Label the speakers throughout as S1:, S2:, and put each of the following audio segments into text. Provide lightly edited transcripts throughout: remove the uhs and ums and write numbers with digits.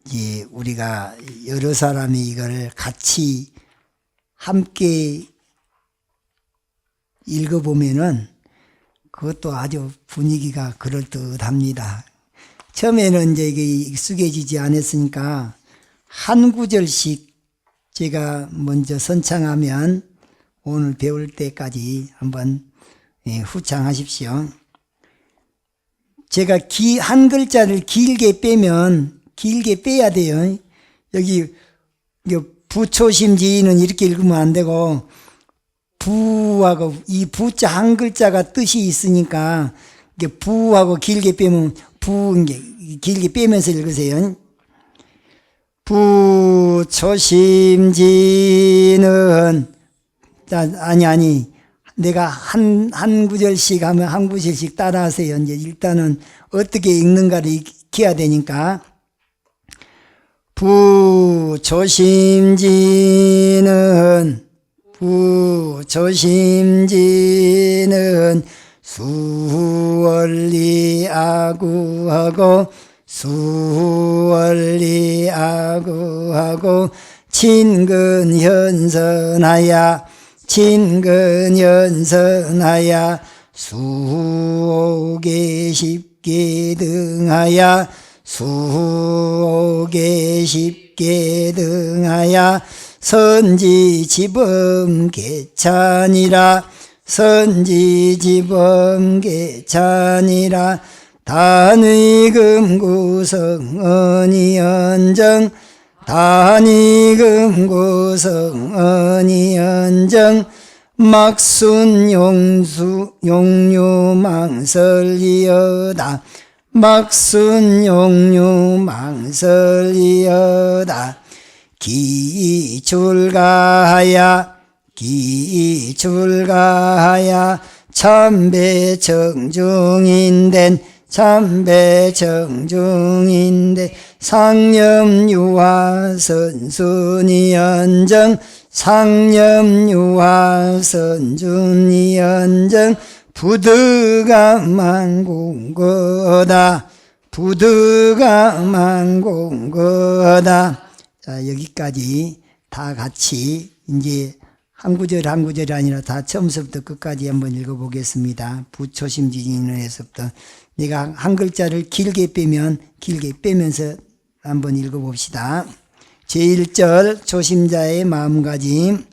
S1: 이제 우리가 여러 사람이 이걸 같이 함께 읽어보면은 그것도 아주 분위기가 그럴듯합니다. 처음에는 이제 이게 익숙해지지 않았으니까 한 구절씩 제가 먼저 선창하면 오늘 배울 때까지 한번 후창하십시오. 제가 한 글자를 길게 빼면 길게 빼야 돼요. 여기 부초심지는 이렇게 읽으면 안 되고 부하고 이 부자 한 글자가 뜻이 있으니까 이게 부하고 길게 빼면 길게 빼면서 읽으세요. 부초심지는 아니 내가 한 구절씩 하면 한 구절씩 따라하세요. 이제 일단은 어떻게 읽는가를 익혀야 되니까 부초심지는 수월리아구하고 수월리아구하고 친근현선하야 수오게 쉽게 등하야 수오게 쉽게 등하야 선지지범개찬이라 선지지범개찬이라 단위금구성언이언정 단위금구성언이언정 막순용유망설리여다 막순용유망설리여다 기출가하야 참배정중인된 상념유화선순이언정 상념유화선준이언정 부득아만공거다 부득아만공거다. 자, 여기까지 다 같이 이제 한 구절 한 구절이 아니라 다 처음부터 끝까지 한번 읽어보겠습니다. 부초심지인에서부터 내가 한 글자를 길게 빼면 길게 빼면서 한번 읽어봅시다. 제1절 초심자의 마음가짐.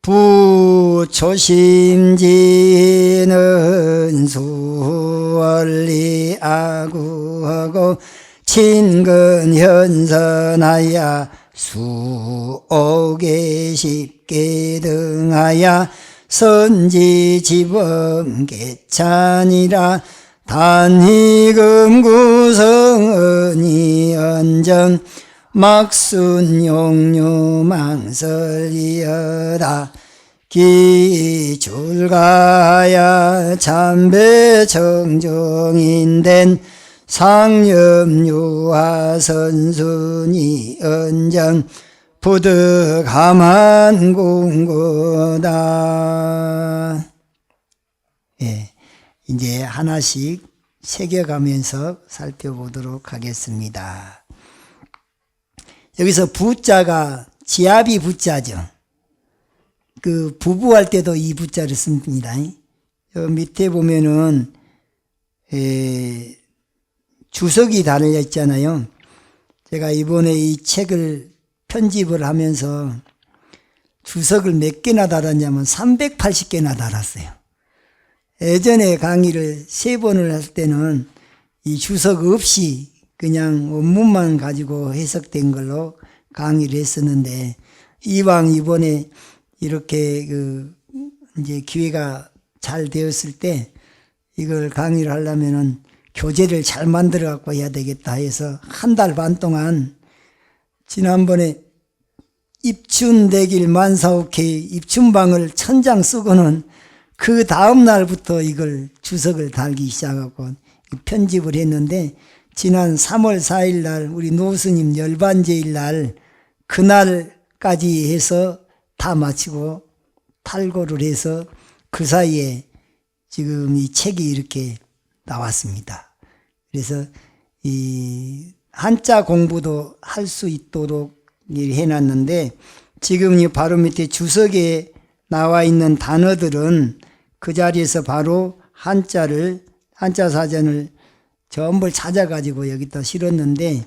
S1: 부초심지는 수월리아구하고 친근현선하야 수오게 쉽게 등하야 선지지범개찬이라 단위금구성언이언정 막순용유망설리여다 기출가야 참배정중인된 상념유화선순이언정 부득아만 공거다. 예, 이제 하나씩 새겨가면서 살펴보도록 하겠습니다. 여기서 부자가 지아비 부자죠. 그 부부할 때도 이 부자를 씁니다. 여 밑에 보면은 주석이 달려 있잖아요. 제가 이번에 이 책을 편집을 하면서 주석을 몇 개나 달았냐면 380개나 달았어요. 예전에 강의를 3번을 할 때는 이 주석 없이 그냥 원문만 가지고 해석된 걸로 강의를 했었는데 이왕 이번에 이렇게 이제 기회가 잘 되었을 때 이걸 강의를 하려면은 교재를 잘 만들어 갖고 해야 되겠다 해서 한 달 반 동안 지난번에 입춘대길 만사옥회 입춘방을 1000장 쓰고는 그 다음 날부터 이걸 주석을 달기 시작하고 편집을 했는데 지난 3월 4일 날 우리 노스님 열반제일 날 그날까지 해서 다 마치고 탈고를 해서 그 사이에 지금 이 책이 이렇게 나왔습니다. 그래서 이 한자 공부도 할 수 있도록 해놨는데, 지금 이 바로 밑에 주석에 나와 있는 단어들은 그 자리에서 바로 한자 사전을 전부 찾아가지고 여기다 실었는데,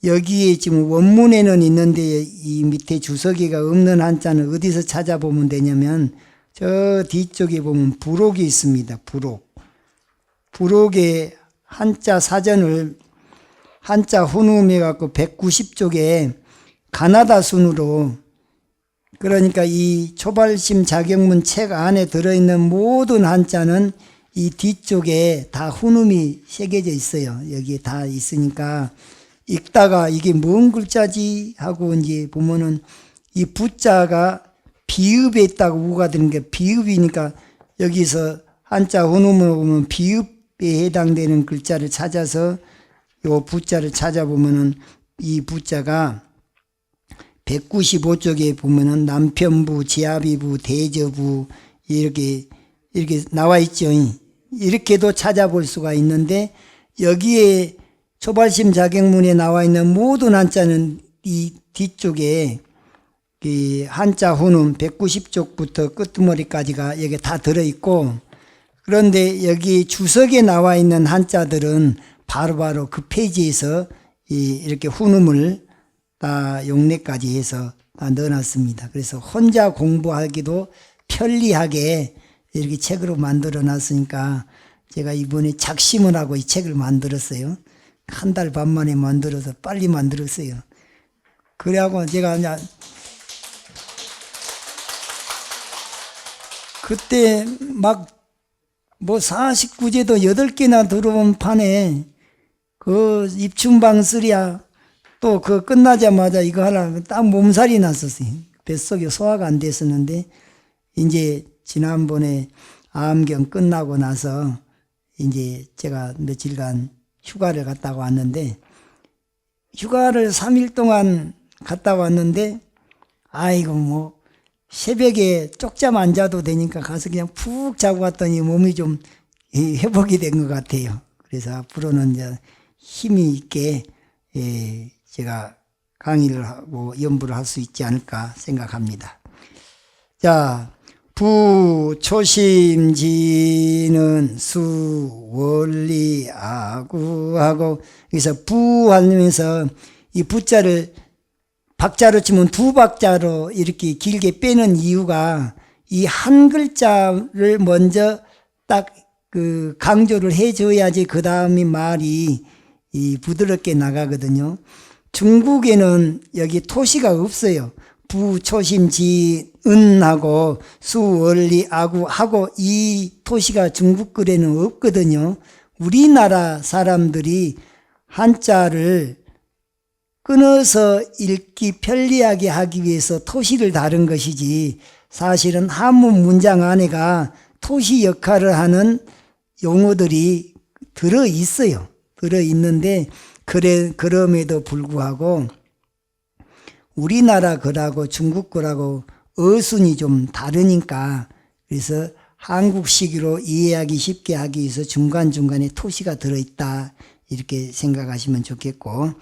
S1: 여기에 지금 원문에는 있는데 이 밑에 주석에가 없는 한자는 어디서 찾아보면 되냐면, 저 뒤쪽에 보면 부록이 있습니다. 부록에 한자 사전을 한자 훈음해 갖고 190쪽에 가나다 순으로, 그러니까 이 초발심 자격문 책 안에 들어있는 모든 한자는 이 뒤쪽에 다 훈음이 새겨져 있어요. 여기에 다 있으니까 읽다가 이게 뭔 글자지 하고 이제 보면은 이 부자가 비읍에 있다고 우가 되는 게 비읍이니까, 여기서 한자 훈음으로 보면 비읍에 해당되는 글자를 찾아서 요 부자를 찾아보면은 이 부자가 195쪽에 보면은 남편부, 지아비부, 대저부 이렇게 나와 있죠. 이렇게도 찾아볼 수가 있는데, 여기에 초발심 자격문에 나와 있는 모든 한자는 이 뒤쪽에 이 한자 훈음 190쪽부터 끝머리까지가 여기 다 들어있고, 그런데 여기 주석에 나와 있는 한자들은 바로바로 그 페이지에서 이렇게 훈음을 다 용례까지 해서 다 넣어놨습니다. 그래서 혼자 공부하기도 편리하게 이렇게 책으로 만들어 놨으니까, 제가 이번에 작심을 하고 이 책을 만들었어요. 한 달 반 만에 만들어서 빨리 만들었어요. 그래갖고 제가 이제 그때 막 뭐 49제도 8개나 들어온 판에 그 입춘방 쓰리야 또 그 끝나자마자 이거 하려면 딱 몸살이 났었어요. 뱃속에 소화가 안 됐었는데, 이제 지난번에 암경 끝나고 나서 이제 제가 며칠간 휴가를 갔다 왔는데, 휴가를 3일 동안 갔다 왔는데, 아이고 뭐 새벽에 쪽잠 안 자도 되니까 가서 그냥 푹 자고 왔더니 몸이 좀 회복이 된 것 같아요. 그래서 앞으로는 이제 힘이 있게 제가 강의를 하고 연부를 할 수 있지 않을까 생각합니다. 자, 부초심지는 수원리아구 하고, 여기서 부 하면서 이 부자를 박자로 치면 두 박자로 이렇게 길게 빼는 이유가, 이 한 글자를 먼저 딱 그 강조를 해줘야지 그 다음에 말이 부드럽게 나가거든요. 중국에는 여기 토시가 없어요. 부초심지은하고 수월리아구 하고 이 토시가 중국 글에는 없거든요. 우리나라 사람들이 한자를 끊어서 읽기 편리하게 하기 위해서 토시를 다룬 것이지, 사실은 한문 문장 안에가 토시 역할을 하는 용어들이 들어있어요. 들어있는데, 그럼에도 불구하고 우리나라 글하고 중국 글하고 어순이 좀 다르니까, 그래서 한국식으로 이해하기 쉽게 하기 위해서 중간중간에 토시가 들어있다, 이렇게 생각하시면 좋겠고,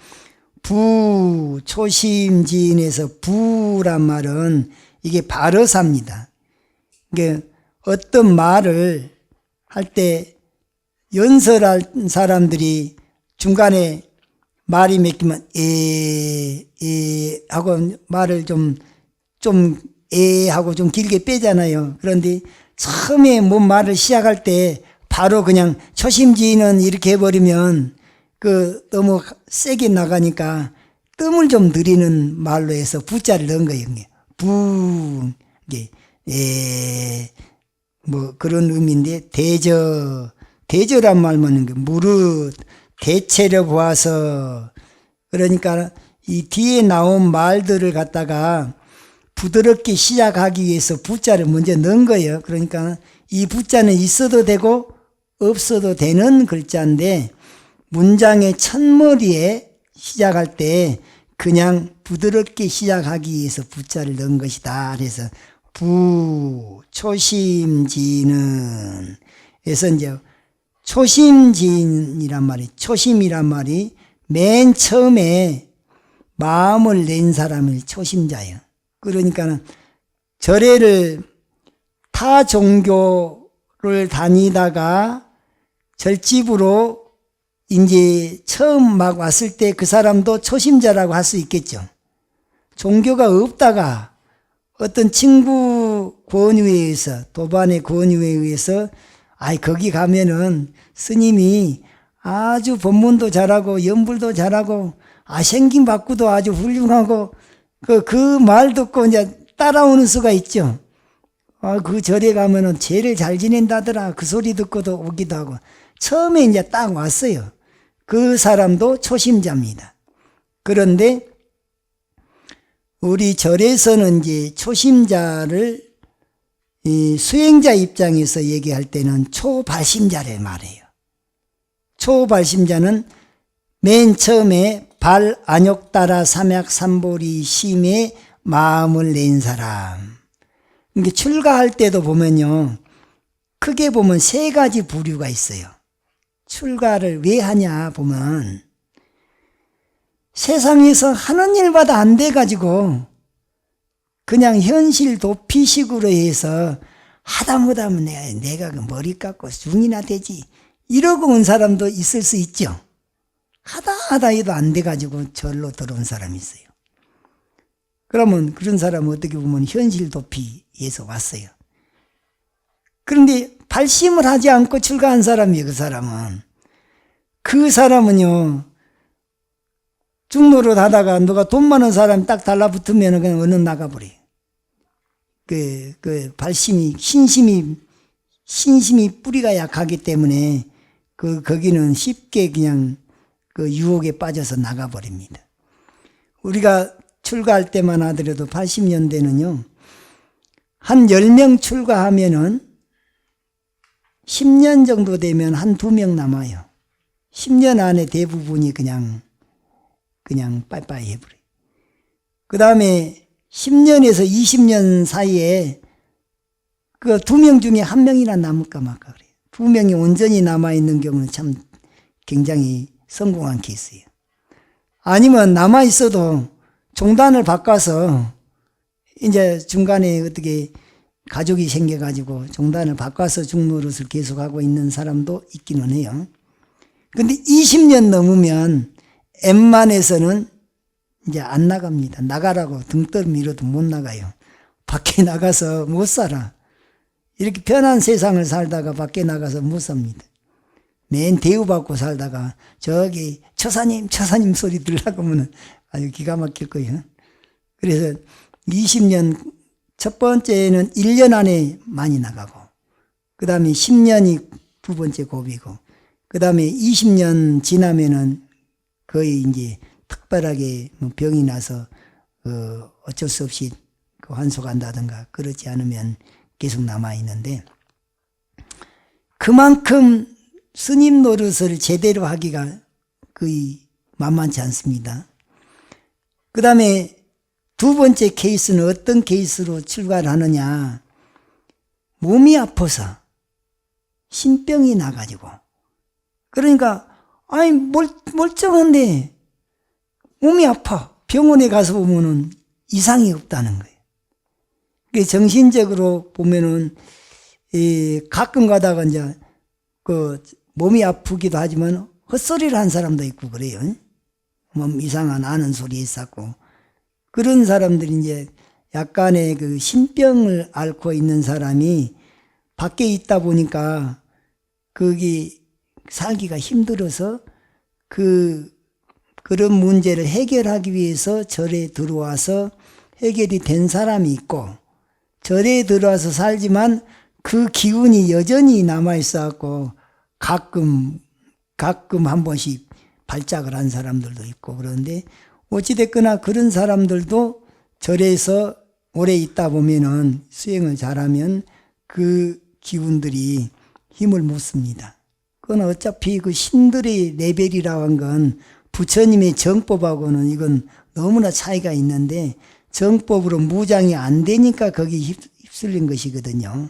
S1: 부, 초심지인에서 부란 말은 이게 발어사입니다. 이게 어떤 말을 할 때 연설한 사람들이 중간에 말이 맺히면 하고 말을 좀 하고 좀 길게 빼잖아요. 그런데 처음에 뭔 말을 시작할 때 바로 그냥 초심지인은 이렇게 해버리면 너무 세게 나가니까 뜸을 좀 들이는 말로 해서 부자를 넣은 거예요. 뭐 그런 의미인데, 대저란 말만 무릇 대체려 보아서, 그러니까 이 뒤에 나온 말들을 갖다가 부드럽게 시작하기 위해서 부자를 먼저 넣은 거예요. 그러니까 이 부자는 있어도 되고 없어도 되는 글자인데, 문장의 첫머리에 시작할 때 그냥 부드럽게 시작하기 위해서 부자를 넣은 것이다. 그래서 부, 초심지는 그래서 이제 초심지인이란 말이, 초심이란 말이 맨 처음에 마음을 낸 사람이 초심자예요. 그러니까 절에를 타 종교를 다니다가 절집으로 이제 처음 막 왔을 때 그 사람도 초심자라고 할 수 있겠죠. 종교가 없다가 어떤 친구 권유에 의해서, 도반의 권유에 의해서 거기 가면은 스님이 아주 법문도 잘하고 연불도 잘하고 생긴 박구도 아주 훌륭하고 그 말 듣고 이제 따라오는 수가 있죠. 그 절에 가면은 제일 잘 지낸다더라. 그 소리 듣고도 오기도 하고. 처음에 이제 딱 왔어요. 그 사람도 초심자입니다. 그런데 우리 절에서는 이제 초심자를 이 수행자 입장에서 얘기할 때는 초발심자를 말해요. 초발심자는 맨 처음에 발안욕따라 삼약삼보리 심에 마음을 낸 사람. 그러니까 출가할 때도 보면요, 크게 보면 세 가지 부류가 있어요. 출가를 왜 하냐 보면 세상에서 하는 일마다 안 돼가지고 그냥 현실 도피식으로 해서 하다못하면 내가 그 머리 깎고 중이나 되지 이러고 온 사람도 있을 수 있죠. 하다 해도 안 돼가지고 절로 들어온 사람이 있어요. 그러면 그런 사람은 어떻게 보면 현실 도피에서 왔어요. 그런데 발심을 하지 않고 출가한 사람이에요. 그 사람은요, 중노릇 하다가 누가 돈 많은 사람이 딱 달라붙으면 그냥 얼른 나가버려요. 발심이, 신심이 뿌리가 약하기 때문에 거기는 쉽게 그냥 유혹에 빠져서 나가버립니다. 우리가 출가할 때만 하더라도 80년대는요, 한 10명 출가하면은 10년 정도 되면 한 2명 남아요. 10년 안에 대부분이 그냥 빠이빠이 해버려요. 그 다음에 10년에서 20년 사이에 그 2명 중에 1명이나 남을까 말까 그래요. 2명이 온전히 남아있는 경우는 참 굉장히 성공한 케이스예요. 아니면 남아있어도 종단을 바꿔서 이제 중간에 어떻게 가족이 생겨가지고 종단을 바꿔서 중노릇을 계속하고 있는 사람도 있기는 해요. 근데 20년 넘으면 웬만해서는 이제 안 나갑니다. 나가라고 등떠 밀어도 못 나가요. 밖에 나가서 못 살아. 이렇게 편한 세상을 살다가 밖에 나가서 못 삽니다. 맨 대우받고 살다가 저기 처사님 소리 들으려고 하면 아주 기가 막힐 거예요. 그래서 20년, 첫 번째는 1년 안에 많이 나가고, 그 다음에 10년이 두 번째 고비고, 그 다음에 20년 지나면은 거의 이제 특별하게 병이 나서 어쩔 수 없이 환속한다든가 그렇지 않으면 계속 남아있는데, 그만큼 스님 노릇을 제대로 하기가 거의 만만치 않습니다. 그 다음에 두 번째 케이스는 어떤 케이스로 출가를 하느냐. 몸이 아파서 신병이 나가지고, 그러니까 멀쩡한데 몸이 아파. 병원에 가서 보면은 이상이 없다는 거예요. 정신적으로 보면은 가끔 가다가 이제 몸이 아프기도 하지만 헛소리를 한 사람도 있고 그래요. 몸 이상한 아는 소리 있었고, 그런 사람들이 이제 약간의 그 신병을 앓고 있는 사람이 밖에 있다 보니까 거기 살기가 힘들어서 그런 문제를 해결하기 위해서 절에 들어와서 해결이 된 사람이 있고, 절에 들어와서 살지만 그 기운이 여전히 남아있어갖고 가끔 한 번씩 발작을 한 사람들도 있고, 그런데 어찌됐거나 그런 사람들도 절에서 오래 있다 보면은 수행을 잘하면 그 기운들이 힘을 못 씁니다. 그건 어차피 그 신들의 레벨이라고 한 건 부처님의 정법하고는 이건 너무나 차이가 있는데, 정법으로 무장이 안 되니까 거기 휩쓸린 것이거든요.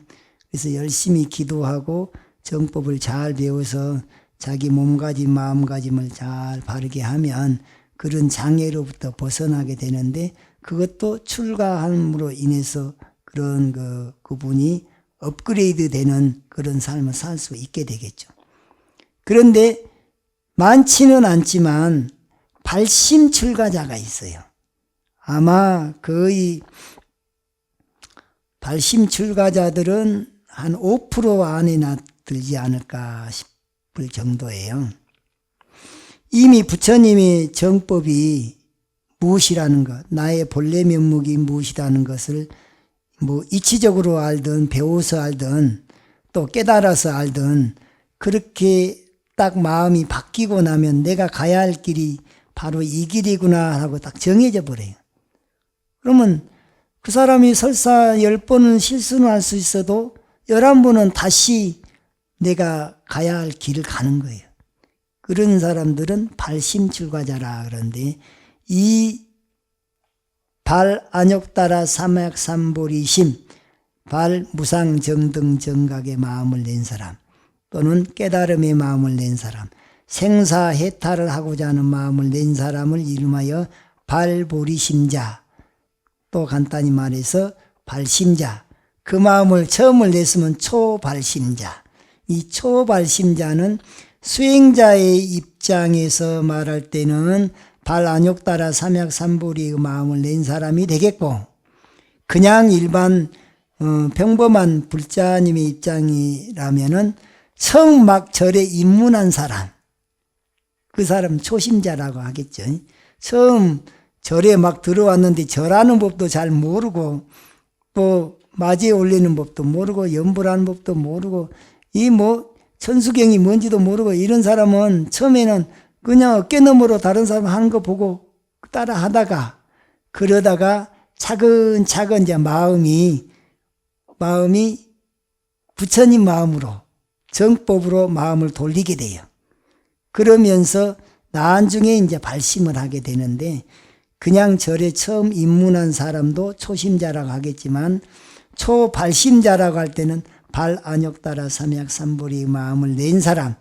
S1: 그래서 열심히 기도하고 정법을 잘 배워서 자기 몸가짐 마음가짐을 잘 바르게 하면 그런 장애로부터 벗어나게 되는데, 그것도 출가함으로 인해서 그런 그분이 업그레이드 되는 그런 삶을 살 수 있게 되겠죠. 그런데 많지는 않지만 발심 출가자가 있어요. 아마 거의 발심 출가자들은 한 5% 안에나 들지 않을까 싶을 정도예요. 이미 부처님의 정법이 무엇이라는 것, 나의 본래 면목이 무엇이라는 것을 뭐 이치적으로 알든 배워서 알든 또 깨달아서 알든 그렇게 딱 마음이 바뀌고 나면 내가 가야 할 길이 바로 이 길이구나 하고 딱 정해져 버려요. 그러면 그 사람이 설사 10번은 실수는 할 수 있어도 11번은 다시 내가 가야 할 길을 가는 거예요. 그런 사람들은 발심출가자라 그러는데, 이 발안욕따라 삼약삼보리심, 발무상정등정각의 마음을 낸 사람, 또는 깨달음의 마음을 낸 사람, 생사해탈을 하고자 하는 마음을 낸 사람을 이름하여 발보리심자, 또 간단히 말해서 발심자, 그 마음을 처음을 냈으면 초발심자. 이 초발심자는 수행자의 입장에서 말할 때는 발안욕따라 삼약삼보리의 마음을 낸 사람이 되겠고, 그냥 일반 평범한 불자님의 입장이라면은 처음 막 절에 입문한 사람, 그 사람 초심자라고 하겠죠. 처음 절에 막 들어왔는데 절하는 법도 잘 모르고, 또 맞이에 올리는 법도 모르고, 염불하는 법도 모르고, 이 뭐 천수경이 뭔지도 모르고, 이런 사람은 처음에는 그냥 어깨너머로 다른 사람 하는 거 보고 따라 하다가, 그러다가 차근차근 이제 마음이 부처님 마음으로, 정법으로 마음을 돌리게 돼요. 그러면서 나중에 이제 발심을 하게 되는데, 그냥 절에 처음 입문한 사람도 초심자라고 하겠지만, 초발심자라고 할 때는 발안욕따라 삼약삼보리의 마음을 낸 사람,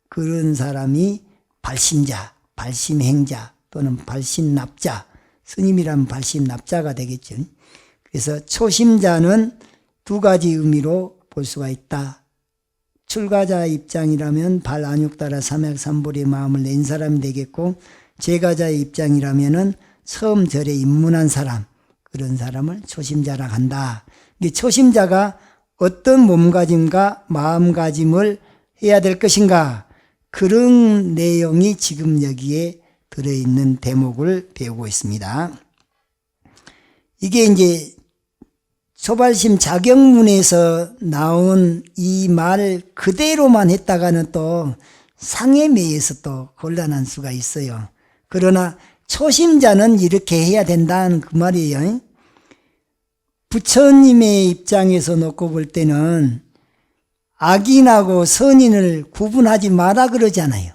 S1: 그런 사람이 발심자, 발심행자 또는 발심납자, 스님이라면 발심납자가 되겠죠. 그래서 초심자는 두 가지 의미로 볼 수가 있다. 출가자 입장이라면 발안욕따라 삼약삼보리의 마음을 낸 사람이 되겠고, 제가자의 입장이라면은 처음 절에 입문한 사람, 그런 사람을 초심자라 한다. 초심자가 어떤 몸가짐과 마음가짐을 해야 될 것인가, 그런 내용이 지금 여기에 들어있는 대목을 배우고 있습니다. 이게 이제 초발심 자경문에서 나온 이 말 그대로만 했다가는 또 상에 매여서 또 곤란한 수가 있어요. 그러나 초심자는 이렇게 해야 된다는 그 말이에요. 부처님의 입장에서 놓고 볼 때는 악인하고 선인을 구분하지 마라 그러잖아요.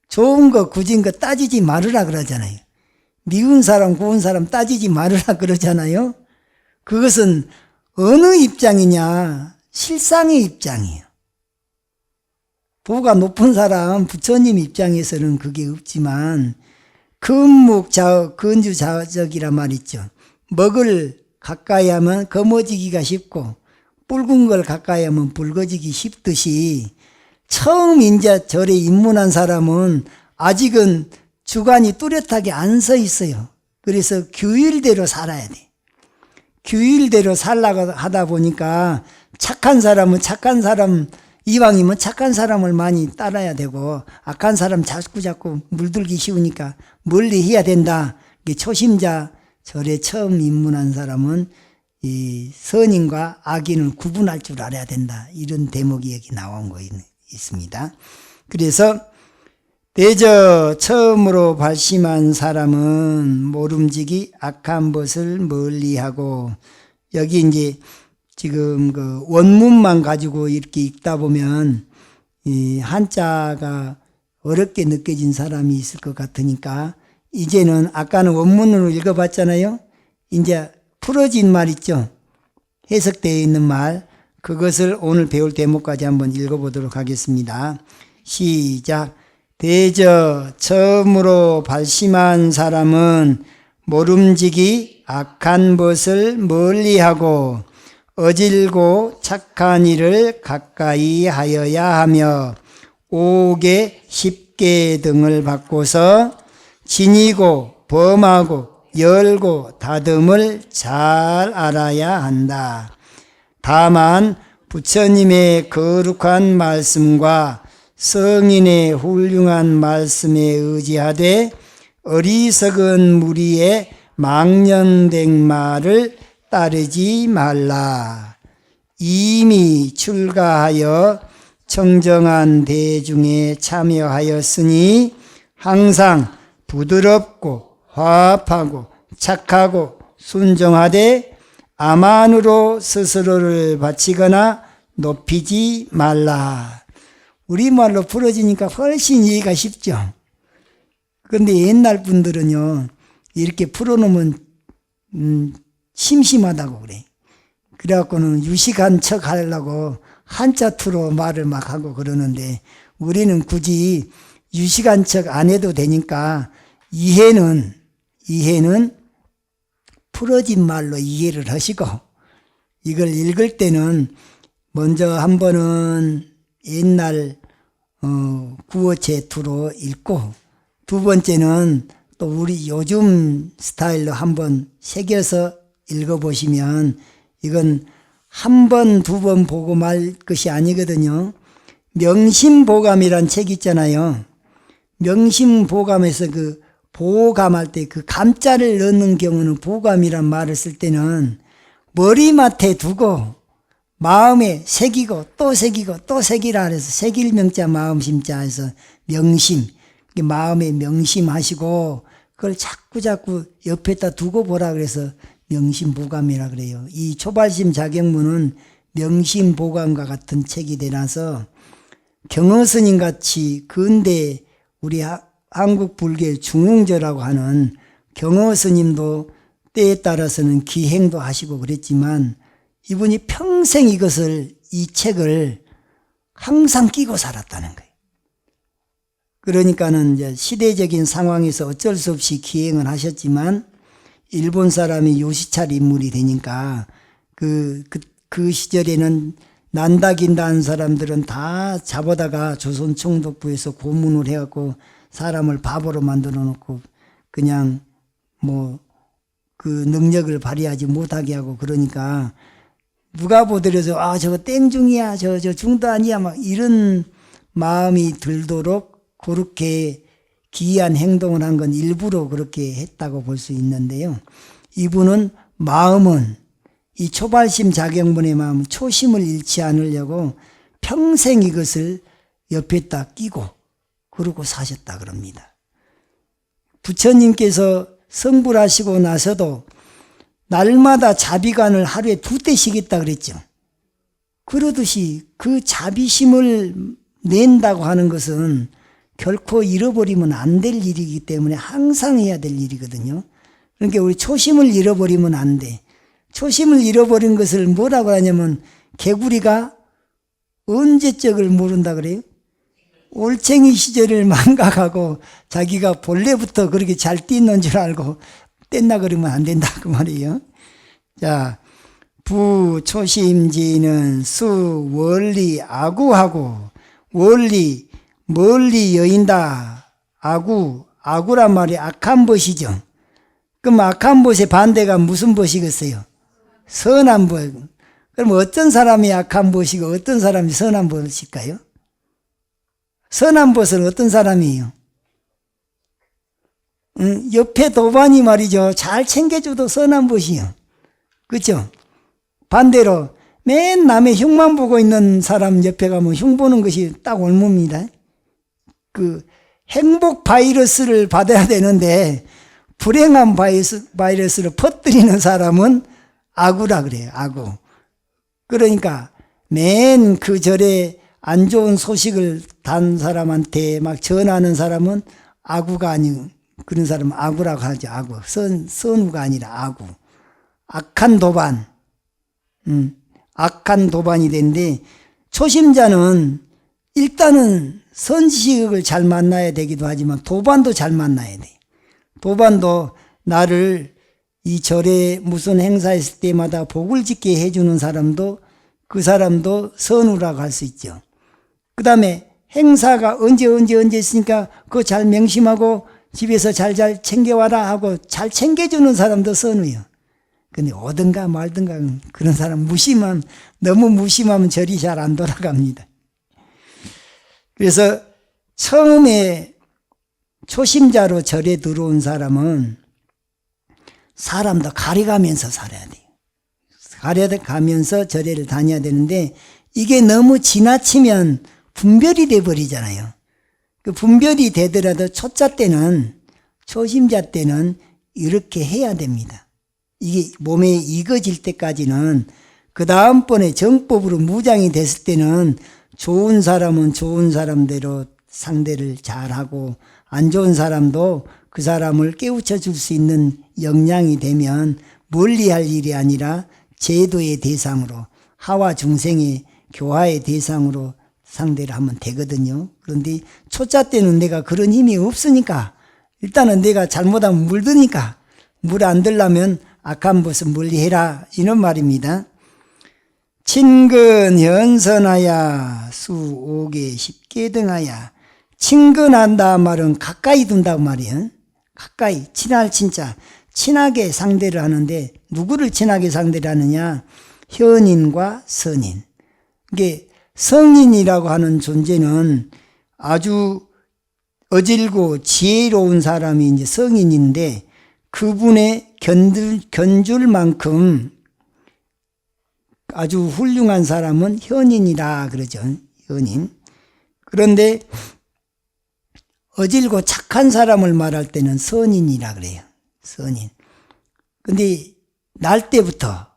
S1: 좋은 거 굳은 거 따지지 말으라 그러잖아요. 미운 사람 고운 사람 따지지 말으라 그러잖아요. 그것은 어느 입장이냐? 실상의 입장이에요. 도가 높은 사람, 부처님 입장에서는 그게 없지만, 근묵자적, 근주자적이란 말 있죠. 먹을 가까이 하면 검어지기가 쉽고, 붉은 걸 가까이 하면 붉어지기 쉽듯이, 처음 이제 절에 입문한 사람은 아직은 주관이 뚜렷하게 안 서 있어요. 그래서 규율대로 살아야 돼. 규율대로 살라고 하다 보니까 착한 사람은 착한 사람, 이왕이면 착한 사람을 많이 따라야 되고, 악한 사람 자꾸 물들기 쉬우니까 멀리 해야 된다. 초심자 절에 처음 입문한 사람은 이 선인과 악인을 구분할 줄 알아야 된다. 이런 대목이 여기 나온 거 있습니다. 그래서 대저 처음으로 발심한 사람은 모름지기 악한 것을 멀리하고, 여기 이제 지금 그 원문만 가지고 이렇게 읽다 보면 이 한자가 어렵게 느껴진 사람이 있을 것 같으니까, 이제는 아까는 원문으로 읽어봤잖아요. 이제 풀어진 말 있죠. 해석되어 있는 말, 그것을 오늘 배울 대목까지 한번 읽어보도록 하겠습니다. 시작. 대저 처음으로 발심한 사람은 모름지기 악한 것을 멀리하고 어질고 착한 일을 가까이 하여야 하며 5개 10개 등을 바꿔서 지니고 범하고 열고 다듬을 잘 알아야 한다. 다만 부처님의 거룩한 말씀과 성인의 훌륭한 말씀에 의지하되 어리석은 무리의 망령된 말을 따르지 말라. 이미 출가하여 청정한 대중에 참여하였으니 항상 부드럽고 화합하고 착하고 순종하되 아만으로 스스로를 바치거나 높이지 말라. 우리말로 풀어지니까 훨씬 이해가 쉽죠. 그런데 옛날 분들은요, 이렇게 풀어놓으면 심심하다고 그래. 그래갖고는 유식한 척 하려고 한자투로 말을 막 하고 그러는데, 우리는 굳이 유식한 척 안 해도 되니까 이해는 풀어진 말로 이해를 하시고, 이걸 읽을 때는 먼저 한 번은 옛날 구어체투로 읽고, 두 번째는 또 우리 요즘 스타일로 한번 새겨서 읽어보시면, 이건 한 번, 두 번 보고 말 것이 아니거든요. 명심보감이란 책 있잖아요. 명심보감에서 그 보감할 때 그 감자를 넣는 경우는 보감이란 말을 쓸 때는 머리맡에 두고 마음에 새기고 또 새기고 또 새기라 해서 새길 명자 마음심자 해서 명심, 마음에 명심하시고 그걸 자꾸 옆에다 두고 보라 그래서 명심보감이라 그래요. 이 초발심 자격문은 명심보감과 같은 책이 되나서 경허스님 같이 근대 우리 한국 불교의 중흥조라고 하는 경허스님도 때에 따라서는 기행도 하시고 그랬지만, 이분이 평생 이 책을 항상 끼고 살았다는 거예요. 그러니까는 이제 시대적인 상황에서 어쩔 수 없이 기행을 하셨지만, 일본 사람이 요시찰 인물이 되니까 그 시절에는 난다긴다 한 사람들은 다 잡아다가 조선 총독부에서 고문을 해갖고 사람을 바보로 만들어 놓고 그냥 그 능력을 발휘하지 못하게 하고, 그러니까 누가 보더라도 저거 땡중이야, 저 중도 아니야, 막 이런 마음이 들도록 그렇게 기이한 행동을 한 건 일부러 그렇게 했다고 볼 수 있는데요. 이분은 마음은 이 초발심 자격문의 마음은 초심을 잃지 않으려고 평생 이것을 옆에다 끼고 그러고 사셨다 그럽니다. 부처님께서 성불하시고 나서도 날마다 자비관을 하루에 2대씩 했다 그랬죠. 그러듯이 그 자비심을 낸다고 하는 것은 결코 잃어버리면 안 될 일이기 때문에 항상 해야 될 일이거든요. 그러니까 우리 초심을 잃어버리면 안 돼. 초심을 잃어버린 것을 뭐라고 하냐면 개구리가 언제적을 모른다 그래요? 올챙이 시절을 망각하고 자기가 본래부터 그렇게 잘 뛰는 줄 알고 뗐나 그러면 안 된다 그 말이에요. 자, 부초심지는 수 원리 아구하고, 원리 멀리 여인다. 아구란 말이 악한 것이죠. 그럼 악한 것의 반대가 무슨 것이겠어요? 선한 것. 그럼 어떤 사람이 악한 것이고 어떤 사람이 선한 것일까요? 선한 것은 어떤 사람이에요? 옆에 도반이 말이죠. 잘 챙겨줘도 선한 것이요. 그렇죠? 반대로 맨 남의 흉만 보고 있는 사람 옆에 가면 흉 보는 것이 딱 옮습니다. 그 행복 바이러스를 받아야 되는데 불행한 바이러스를 퍼뜨리는 사람은 아구라 그래요. 아구. 그러니까 맨 그 절에 안 좋은 소식을 단 사람한테 막 전하는 사람은 아구가 아니고, 그런 사람은 아구라고 하죠. 아구. 선우가 아니라 아구. 악한 도반. 악한 도반이 되는데, 초심자는 일단은 선지식을 잘 만나야 되기도 하지만 도반도 잘 만나야 돼. 도반도 나를 이 절에 무슨 행사 있을 때마다 복을 짓게 해주는 사람도 그 사람도 선우라고 할 수 있죠. 그 다음에 행사가 언제 있으니까 그거 잘 명심하고 집에서 잘 챙겨와라 하고 잘 챙겨주는 사람도 선우요. 근데 오든가 말든가 그런 사람 너무 무심하면 절이 잘 안 돌아갑니다. 그래서 처음에 초심자로 절에 들어온 사람은 사람도 가려가면서 살아야 돼요. 가려가면서 절에를 다녀야 되는데 이게 너무 지나치면 분별이 돼버리잖아요. 그 분별이 되더라도 초심자 때는 이렇게 해야 됩니다. 이게 몸에 익어질 때까지는 그 다음번에 정법으로 무장이 됐을 때는 좋은 사람은 좋은 사람대로 상대를 잘하고 안 좋은 사람도 그 사람을 깨우쳐 줄 수 있는 역량이 되면 멀리 할 일이 아니라 제도의 대상으로 하와 중생의 교화의 대상으로 상대를 하면 되거든요. 그런데 초짜 때는 내가 그런 힘이 없으니까 일단은 내가 잘못하면 물드니까 물 안 들려면 악한 것은 멀리해라 이런 말입니다. 친근현선하야 수오개 십계 등하야. 친근한다 말은 가까이 둔다고 말이에요. 가까이 친할 친자 친하게 상대를 하는데 누구를 친하게 상대를 하느냐? 현인과 선인. 이게 성인이라고 하는 존재는 아주 어질고 지혜로운 사람이 이제 성인인데 그분의 견줄 만큼 아주 훌륭한 사람은 현인이라 그러죠. 현인. 그런데 어질고 착한 사람을 말할 때는 선인이라 그래요. 선인. 근데 날 때부터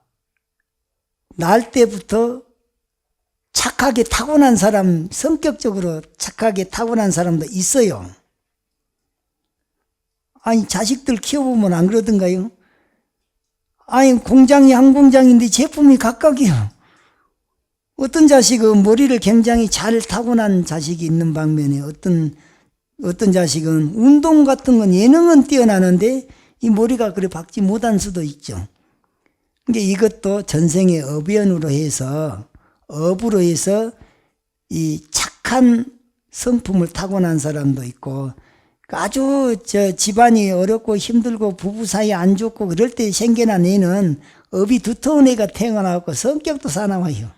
S1: 착하게 타고난 사람, 성격적으로 착하게 타고난 사람도 있어요. 아니, 자식들 키워보면 안 그러던가요? 아니, 공장이 한 공장인데 제품이 각각이요. 어떤 자식은 머리를 굉장히 잘 타고난 자식이 있는 반면에 어떤 자식은 운동 같은 건 예능은 뛰어나는데 이 머리가 그래 박지 못한 수도 있죠. 그러니까 이것도 전생의 업연으로 해서 이 착한 성품을 타고난 사람도 있고 아주 집안이 어렵고 힘들고 부부 사이 안 좋고 그럴 때 생겨난 애는 업이 두터운 애가 태어나고 성격도 사나워요.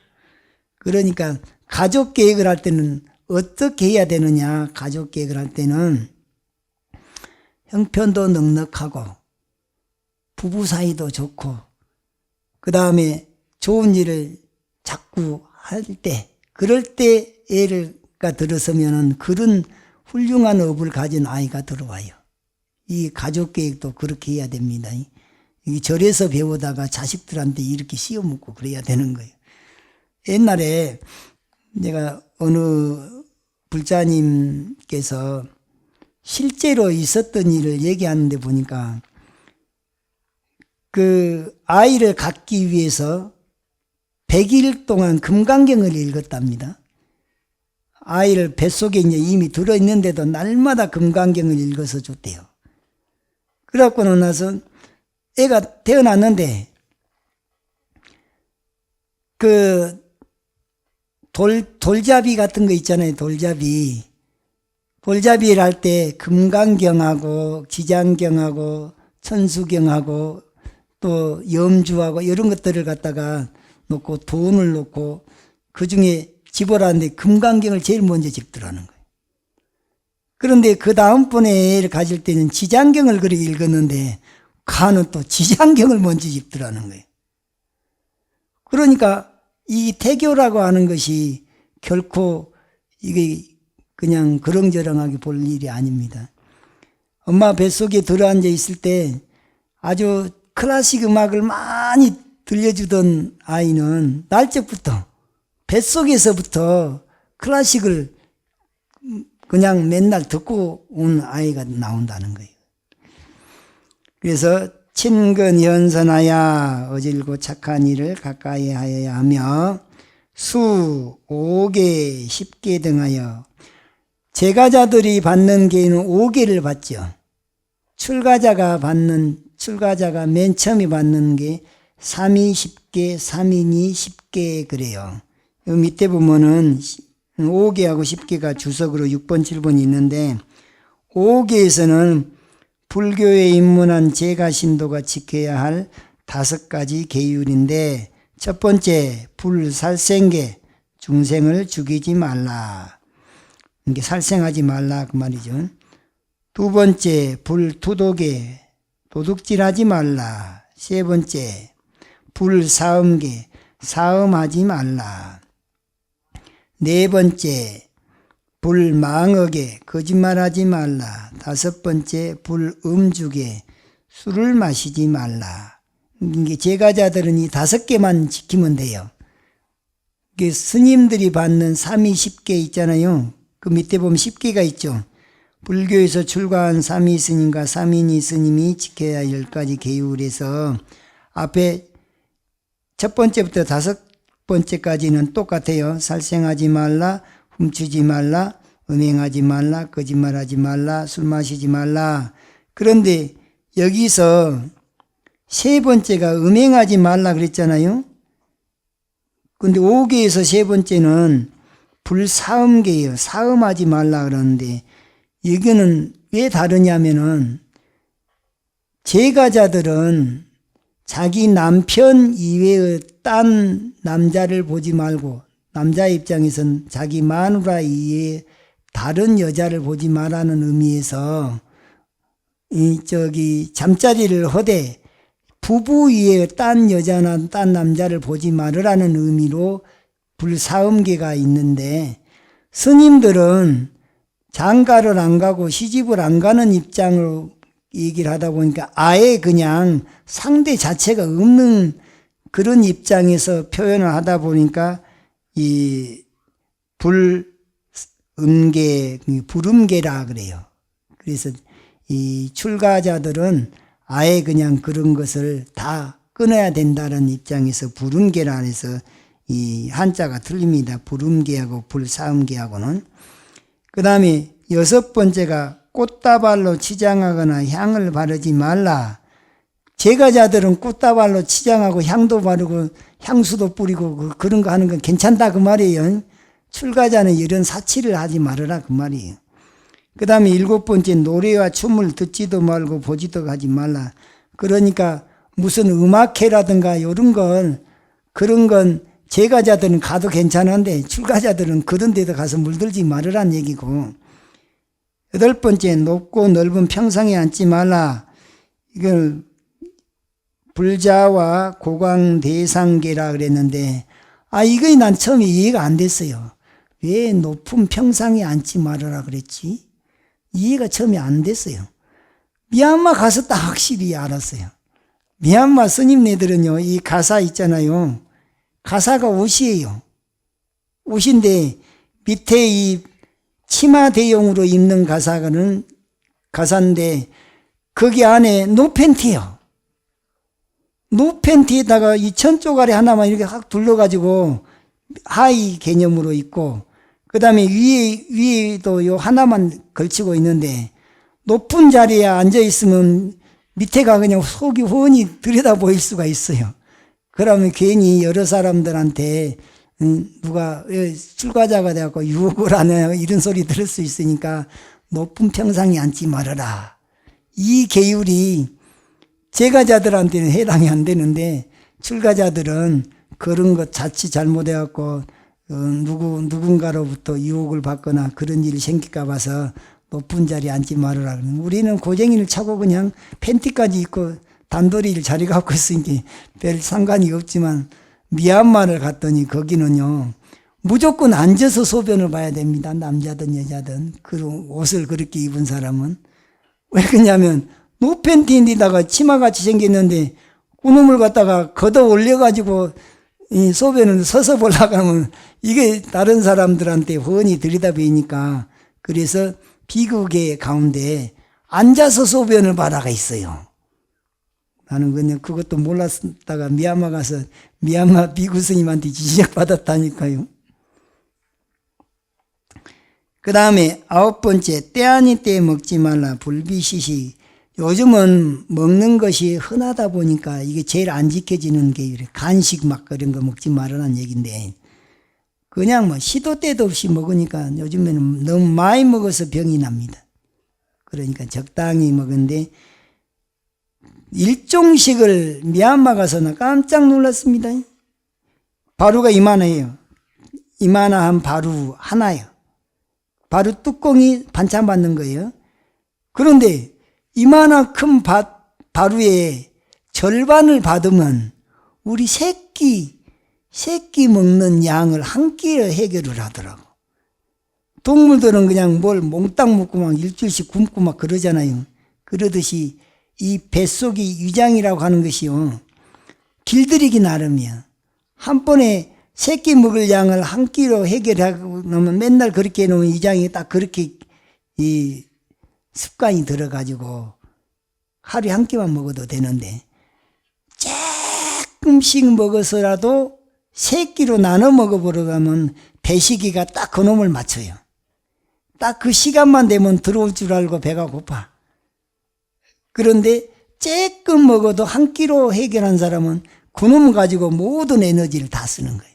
S1: 그러니까 가족 계획을 할 때는 어떻게 해야 되느냐? 가족 계획을 할 때는 형편도 넉넉하고 부부 사이도 좋고 그 다음에 좋은 일을 자꾸 할 때 그럴 때 애가 들어서면은 그런 훌륭한 업을 가진 아이가 들어와요. 이 가족 계획도 그렇게 해야 됩니다. 이 절에서 배우다가 자식들한테 이렇게 씌워먹고 그래야 되는 거예요. 옛날에 내가 어느 불자님께서 실제로 있었던 일을 얘기하는데 보니까 그 아이를 갖기 위해서 100일 동안 금강경을 읽었답니다. 아이를 뱃속에 이제 이미 들어있는데도 날마다 금강경을 읽어서 줬대요. 그래갖고 나서 애가 태어났는데 그 돌잡이 같은 거 있잖아요. 돌잡이를 할 때 금강경하고 지장경하고 천수경하고 또 염주하고 이런 것들을 갖다가 놓고 돈을 놓고 그중에 집어라는데 금강경을 제일 먼저 집더라는 거예요. 그런데 그 다음번에 애를 가질 때는 지장경을 그렇게 읽었는데 가는 또 지장경을 먼저 집더라는 거예요. 그러니까 이 태교라고 하는 것이 결코 이게 그냥 그렁저렁하게 볼 일이 아닙니다. 엄마 뱃속에 들어앉아 있을 때 아주 클래식 음악을 많이 들려주던 아이는 날적부터 뱃속에서부터 클래식을 그냥 맨날 듣고 온 아이가 나온다는 거예요. 그래서 친근현선하여 어질고 착한 일을 가까이 하여야 하며 수, 오계, 십계 등하여 제가자들이 받는 계는 오계를 받죠. 출가자가 맨 처음에 받는 게 3이 10계, 3인이 10계 그래요. 여기 밑에 보면은 5계하고 10계가 주석으로 6번, 7번이 있는데 5계에서는 불교에 입문한 제가신도가 지켜야 할 5가지 계율인데 첫 번째 불살생계, 중생을 죽이지 말라. 이게 살생하지 말라 그 말이죠. 두 번째 불투독계, 도둑질하지 말라. 세 번째 불사음계, 사음하지 말라. 네 번째 불망억계, 거짓말하지 말라. 다섯 번째 불음주계, 술을 마시지 말라. 이게 제가자들은 이 5개만 지키면 돼요. 스님들이 받는 3이 10계 있잖아요. 그 밑에 보면 10계가 있죠. 불교에서 출가한 3위 스님과 3인이 스님이 지켜야 할 10가지 계율에서 앞에 첫 번째부터 5번째까지는 똑같아요. 살생하지 말라, 훔치지 말라, 음행하지 말라, 거짓말하지 말라, 술 마시지 말라. 그런데 여기서 세 번째가 음행하지 말라 그랬잖아요. 근데 5계에서 세 번째는 불사음계예요. 사음하지 말라 그러는데 여기는 왜 다르냐면은 제가자들은 자기 남편 이외의 딴 남자를 보지 말고 남자 입장에선 자기 마누라 이외에 다른 여자를 보지 말라는 의미에서 잠자리를 하되 부부 위에 딴 여자나 딴 남자를 보지 말으라는 의미로 불사음계가 있는데 스님들은 장가를 안 가고 시집을 안 가는 입장으로 얘기를 하다 보니까 아예 그냥 상대 자체가 없는 그런 입장에서 표현을 하다 보니까 이 불음계, 불음계라 그래요. 그래서 이 출가자들은 아예 그냥 그런 것을 다 끊어야 된다는 입장에서 불음계라 해서 이 한자가 틀립니다. 불음계하고 불사음계하고는. 그 다음에 6번째가 꽃다발로 치장하거나 향을 바르지 말라. 제가자들은 꽃다발로 치장하고 향도 바르고 향수도 뿌리고 그런 거 하는 건 괜찮다 그 말이에요. 출가자는 이런 사치를 하지 말아라 그 말이에요. 그 다음에 7번째 노래와 춤을 듣지도 말고 보지도 하지 말라. 그러니까 무슨 음악회라든가 이런 건 그런 건 제가자들은 가도 괜찮은데 출가자들은 그런 데도 가서 물들지 말으란 얘기고 8번째 높고 넓은 평상에 앉지 말라. 이걸 불자와 고광대상계라 그랬는데 이거 난 처음에 이해가 안 됐어요. 왜 높은 평상에 앉지 말아라 그랬지? 이해가 처음에 안 됐어요. 미얀마 가서 딱 확실히 알았어요. 미얀마 스님네들은요 이 가사 있잖아요. 가사가 옷이에요. 옷인데 밑에 이 치마 대용으로 입는 가사인데 거기 안에 노팬티요. 노팬티에다가 이 천조가리 하나만 이렇게 확 둘러가지고 하의 개념으로 입고 그 다음에 위에도 요 하나만 걸치고 있는데 높은 자리에 앉아있으면 밑에가 그냥 속이 훤히 들여다 보일 수가 있어요. 그러면 괜히 여러 사람들한테 누가 출가자가 되어서 유혹을 하냐 이런 소리 들을 수 있으니까 높은 평상에 앉지 말아라. 이 계율이 제가자들한테는 해당이 안 되는데 출가자들은 그런 것 자칫 잘못해갖고 누군가로부터 유혹을 받거나 그런 일이 생길까 봐서 높은 자리에 앉지 말아라. 우리는 고쟁이를 차고 그냥 팬티까지 입고 단도리를 자리 갖고 있으니까 별 상관이 없지만 미얀마를 갔더니 거기는요 무조건 앉아서 소변을 봐야 됩니다. 남자든 여자든 그런 옷을 그렇게 입은 사람은. 왜 그러냐면 노팬티인데다가 치마같이 생겼는데 그놈을 갖다가 걷어 올려가지고 이 소변을 서서 보려고 하면 이게 다른 사람들한테 훤히 들여다보이니까 그래서 비극의 가운데 앉아서 소변을 봐라가 있어요. 나는 그냥 그것도 몰랐다가 미얀마 가서 미얀마 비구 스님한테 지적받았다니까요. 그 다음에 9번째, 때 아닌 때에 먹지 말라. 불비시시. 요즘은 먹는 것이 흔하다 보니까 이게 제일 안 지켜지는 게 간식 막 그런 거 먹지 말라는 얘기인데, 그냥 뭐 시도 때도 없이 먹으니까 요즘에는 너무 많이 먹어서 병이 납니다. 그러니까 적당히 먹은데, 일종식을 미얀마 가서 나 깜짝 놀랐습니다. 바루가 이만해요. 이만한 바루 하나요. 바루 뚜껑이 반찬 받는 거예요. 그런데 이만한 큰 바루에 절반을 받으면 우리 새끼 먹는 양을 한 끼에 해결을 하더라고. 동물들은 그냥 뭘 몽땅 먹고 막 일주일씩 굶고 막 그러잖아요. 그러듯이 이 뱃속이 위장이라고 하는 것이요, 길들이기 나름이야. 한 번에 새끼 먹을 양을 한 끼로 해결하고 놓으면 맨날 그렇게 해놓으면 위장이 딱 그렇게 이 습관이 들어가지고 하루에 한 끼만 먹어도 되는데, 조금씩 먹어서라도 세 끼로 나눠 먹어보려면 배시기가 딱 그놈을 맞춰요. 딱 그 시간만 되면 들어올 줄 알고 배가 고파. 그런데 조금 먹어도 한 끼로 해결한 사람은 그놈 가지고 모든 에너지를 다 쓰는 거예요.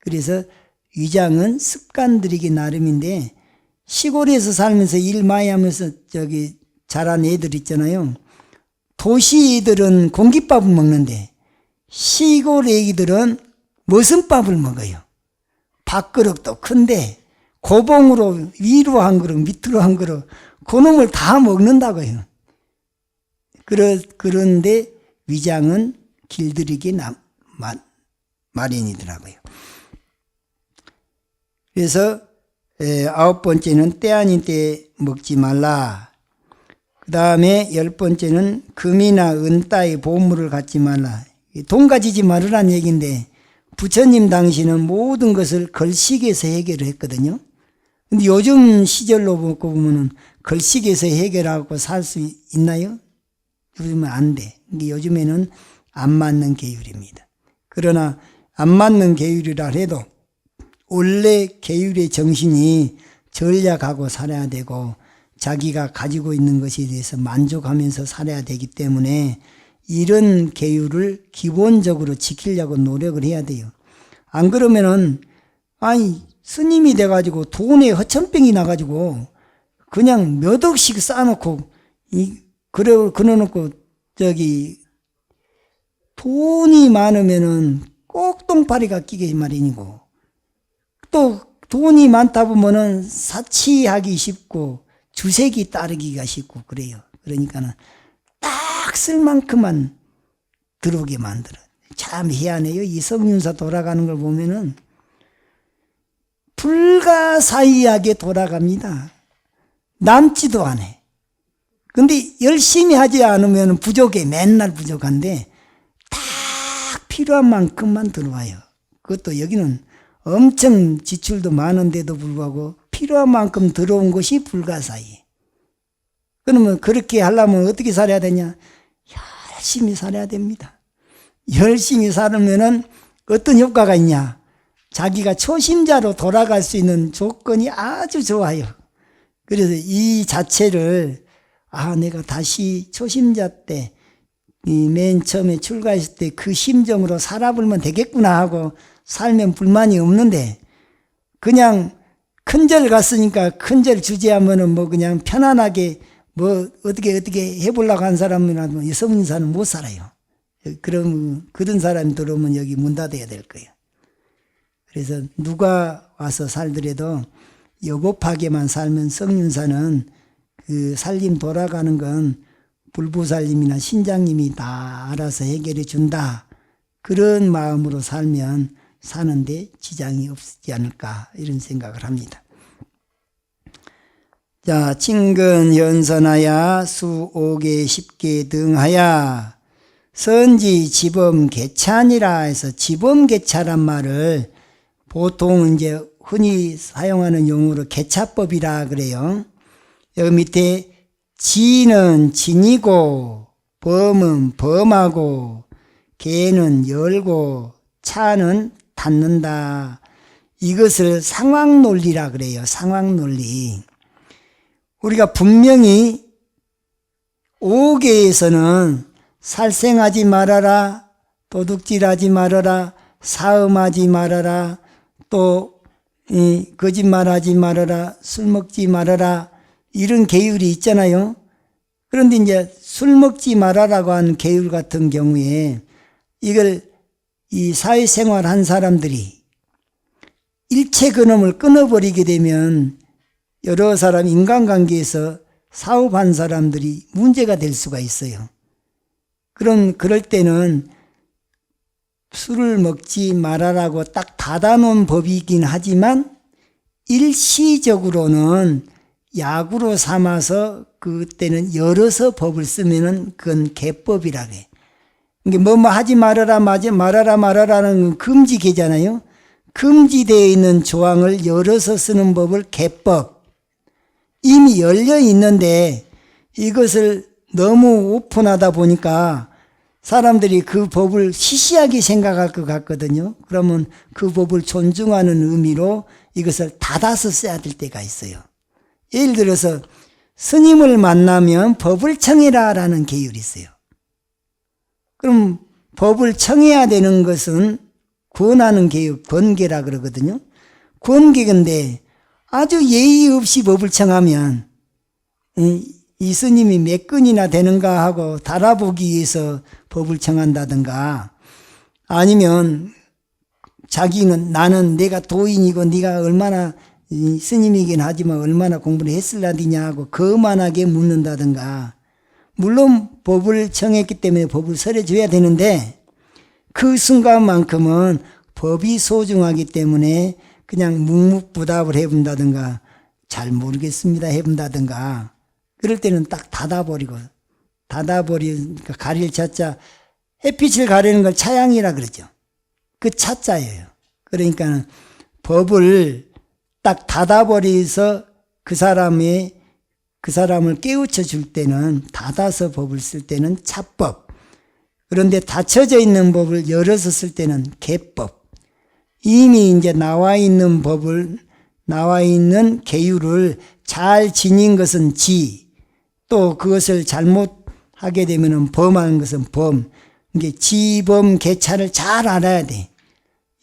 S1: 그래서 위장은 습관 들이기 나름인데, 시골에서 살면서 일 많이 하면서 자란 애들 있잖아요. 도시 애들은 공깃밥을 먹는데 시골 애기들은 머슴밥을 먹어요. 밥그릇도 큰데 고봉으로 위로 한 그릇 밑으로 한 그릇 그놈을 다 먹는다고요. 그런데 위장은 길들이기 마련이더라고요. 그래서 9번째는 때 아닌 때에 먹지 말라. 그 다음에 10번째는 금이나 은 따위 보물을 갖지 말라. 돈 가지지 말으란 얘기인데, 부처님 당시는 모든 것을 걸식에서 해결을 했거든요. 근데 요즘 시절로 보면은 걸식에서 해결하고 살 수 있나요? 요즘은 안 돼. 근데 요즘에는 안 맞는 계율입니다. 그러나 안 맞는 계율이라 해도 원래 계율의 정신이 전략하고 살아야 되고 자기가 가지고 있는 것에 대해서 만족하면서 살아야 되기 때문에 이런 계율을 기본적으로 지키려고 노력을 해야 돼요. 안 그러면은 스님이 돼가지고 돈에 허천병이 나가지고 그냥 몇 억씩 쌓아놓고 그래놓고 돈이 많으면은 꼭 똥파리가 끼게 마련이고, 또 돈이 많다 보면은 사치하기 쉽고 주색이 따르기가 쉽고 그래요. 그러니까는 딱 쓸 만큼만 들어오게 만들어. 참 희한해요. 이 성윤사 돌아가는 걸 보면은 불가사의하게 돌아갑니다. 남지도 않아. 근데 열심히 하지 않으면 부족해. 맨날 부족한데 딱 필요한 만큼만 들어와요. 그것도 여기는 엄청 지출도 많은데도 불구하고 필요한 만큼 들어온 것이 불가사의. 그러면 그렇게 하려면 어떻게 살아야 되냐? 열심히 살아야 됩니다. 열심히 살면은 어떤 효과가 있냐? 자기가 초심자로 돌아갈 수 있는 조건이 아주 좋아요. 그래서 이 자체를 내가 다시 초심자 때 맨 처음에 출가했을 때 그 심정으로 살아보면 되겠구나 하고 살면 불만이 없는데, 그냥 큰절 갔으니까 큰절 주제하면은 그냥 편안하게 어떻게 해보려고 한 사람이라도 성인사는 못 살아요. 그런 사람이 들어오면 여기 문 닫아야 될 거예요. 그래서 누가 와서 살더라도 여곱하게만 살면 성윤사는 그 살림 돌아가는 건 불보살님이나 신장님이 다 알아서 해결해 준다. 그런 마음으로 살면 사는데 지장이 없지 않을까 이런 생각을 합니다. 자, 친근 현선하야 수오개 십계 등하야 선지 지범 개찬이라 해서 지범 개차란 말을 보통 이제 흔히 사용하는 용어로 개차법이라 그래요. 여기 밑에 지는 진이고 범은 범하고 개는 열고 차는 닫는다. 이것을 상황논리라 그래요. 상황논리. 우리가 분명히 5계에서는 살생하지 말아라, 도둑질하지 말아라, 사음하지 말아라, 또 거짓말하지 말아라, 술 먹지 말아라, 이런 계율이 있잖아요. 그런데 이제 술 먹지 말아라고 하는 계율 같은 경우에 이걸 이 사회생활 한 사람들이 일체 그놈을 끊어버리게 되면 여러 사람 인간관계에서 사업한 사람들이 문제가 될 수가 있어요. 그럴 때는 술을 먹지 말아라고 딱 닫아놓은 법이긴 하지만 일시적으로는 약으로 삼아서 그때는 열어서 법을 쓰면은 그건 개법이라 그래. 이게 뭐 하지 말아라는 금지계잖아요. 금지되어 있는 조항을 열어서 쓰는 법을 개법. 이미 열려 있는데 이것을 너무 오픈하다 보니까 사람들이 그 법을 시시하게 생각할 것 같거든요. 그러면 그 법을 존중하는 의미로 이것을 닫아서 써야 될 때가 있어요. 예를 들어서 스님을 만나면 법을 청해라 라는 계율이 있어요. 그럼 법을 청해야 되는 것은 권하는 계율, 권계라 그러거든요. 권계인데 아주 예의 없이 법을 청하면 이 스님이 몇 건이나 되는가 하고 달아보기 위해서 법을 청한다든가, 아니면 자기는 나는 내가 도인이고 네가 얼마나 스님이긴 하지만 얼마나 공부를 했을라니냐 하고 거만하게 묻는다든가. 물론 법을 청했기 때문에 법을 설해줘야 되는데 그 순간만큼은 법이 소중하기 때문에 그냥 묵묵부답을 해본다든가 잘 모르겠습니다 해본다든가, 그럴 때는 딱 닫아버리니까 가릴 차자, 햇빛을 가리는 걸 차양이라 그러죠. 그 차자예요. 그러니까 법을 딱 닫아버려서 그 사람을 깨우쳐 줄 때는, 닫아서 법을 쓸 때는 차법. 그런데 닫혀져 있는 법을 열어서 쓸 때는 개법. 이미 이제 나와 있는 계율을 잘 지닌 것은 지, 또 그것을 잘못하게 되면 범하는 것은 범. 이게 지범 개차를 잘 알아야 돼.